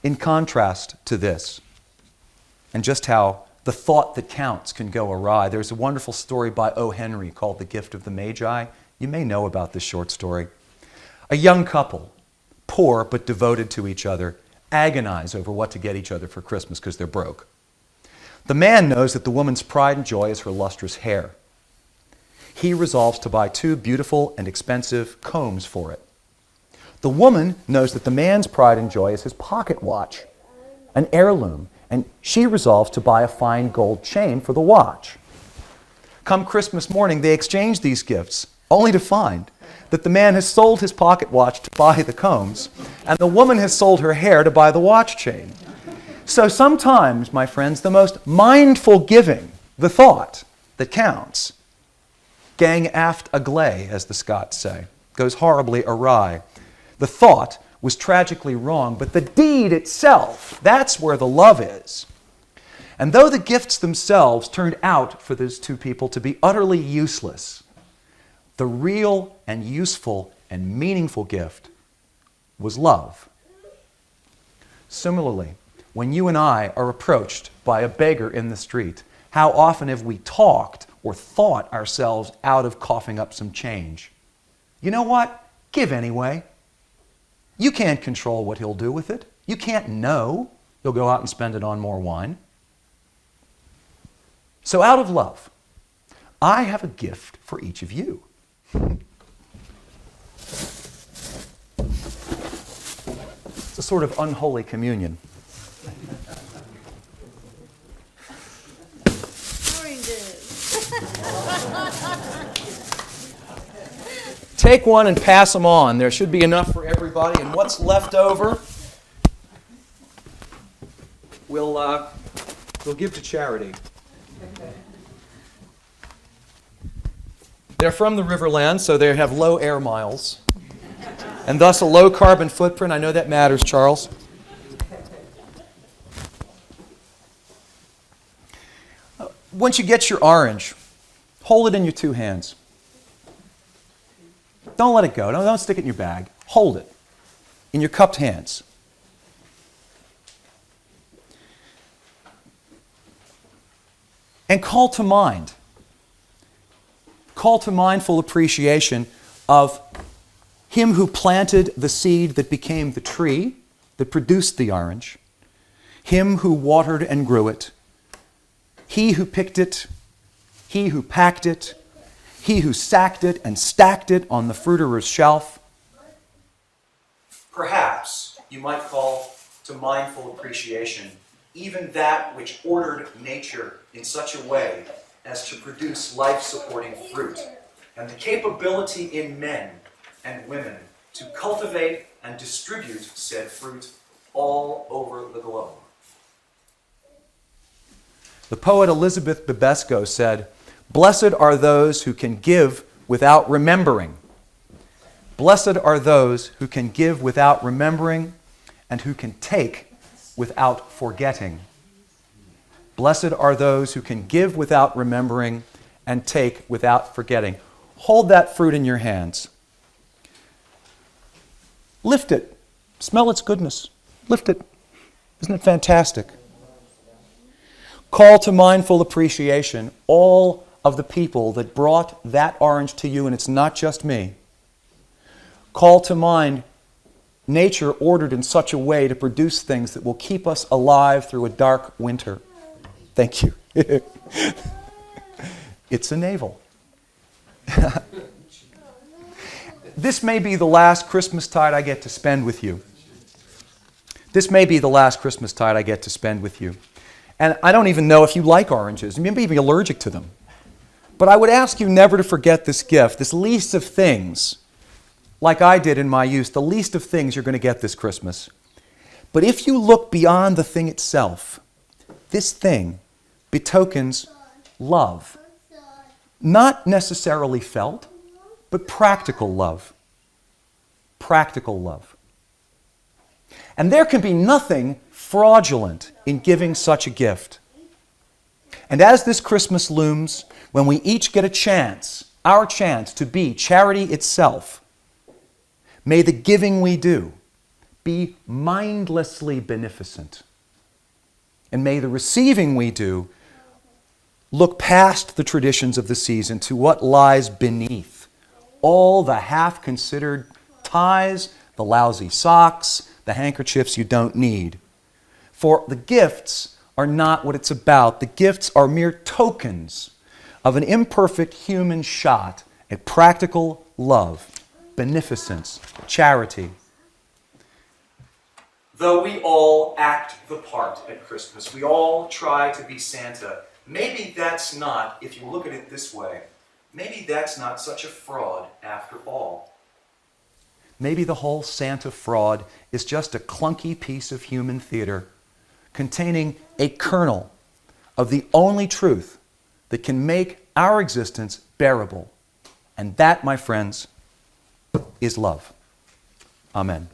in contrast to this, and just how the thought that counts can go awry. There's a wonderful story by O. Henry called The Gift of the Magi. You may know about this short story. A young couple, poor but devoted to each other, agonize over what to get each other for Christmas because they're broke. The man knows that the woman's pride and joy is her lustrous hair. He resolves to buy 2 beautiful and expensive combs for it. The woman knows that the man's pride and joy is his pocket watch, an heirloom, and she resolves to buy a fine gold chain for the watch. Come Christmas morning, they exchange these gifts, only to find that the man has sold his pocket watch to buy the combs, and the woman has sold her hair to buy the watch chain. So sometimes, my friends, the most mindful giving, the thought that counts, gang aft agley, as the Scots say, goes horribly awry. The thought was tragically wrong, but the deed itself, that's where the love is. And though the gifts themselves turned out for those 2 people to be utterly useless, the real and useful and meaningful gift was love. Similarly, when you and I are approached by a beggar in the street, how often have we talked or thought ourselves out of coughing up some change? You know what? Give anyway. You can't control what he'll do with it. You can't know he'll go out and spend it on more wine. So out of love, I have a gift for each of you. It's a sort of unholy communion. Take one and pass them on. There should be enough for everybody, and what's left over, we'll give to charity. They're from the Riverland, so they have low air miles, and thus a low carbon footprint. I know that matters, Charles. Once you get your orange, hold it in your 2 hands. Don't let it go. Don't stick it in your bag. Hold it in your cupped hands. And call to mindful appreciation of him who planted the seed that became the tree that produced the orange, him who watered and grew it, he who picked it, he who packed it, he who sacked it and stacked it on the fruiterer's shelf. Perhaps you might call to mindful appreciation even that which ordered nature in such a way as to produce life-supporting fruit, and the capability in men and women to cultivate and distribute said fruit all over the globe. The poet Elizabeth Bibesco said, "Blessed are those who can give without remembering. Blessed are those who can give without remembering and who can take without forgetting. Blessed are those who can give without remembering and take without forgetting." Hold that fruit in your hands. Lift it. Smell its goodness. Lift it. Isn't it fantastic? Call to mindful appreciation all of the people that brought that orange to you, and it's not just me. Call to mind nature ordered in such a way to produce things that will keep us alive through a dark winter. Thank you. It's a navel. This may be the last Christmastide I get to spend with you. This may be the last Christmastide I get to spend with you. And I don't even know if you like oranges. You may be allergic to them. But I would ask you never to forget this gift, this least of things, like I did in my youth, the least of things you're going to get this Christmas. But if you look beyond the thing itself, this thing betokens love. Not necessarily felt, but practical love. Practical love. And there can be nothing fraudulent in giving such a gift. And as this Christmas looms, when we each get a chance, our chance to be charity itself, may the giving we do be mindlessly beneficent. And may the receiving we do look past the traditions of the season to what lies beneath. All the half-considered ties, the lousy socks, the handkerchiefs you don't need. For the gifts are not what it's about. The gifts are mere tokens of an imperfect human shot at practical love, beneficence, charity. Though we all act the part at Christmas, we all try to be Santa, maybe that's not, if you look at it this way, maybe that's not such a fraud after all. Maybe the whole Santa fraud is just a clunky piece of human theater containing a kernel of the only truth that can make our existence bearable. And that, my friends, is love. Amen.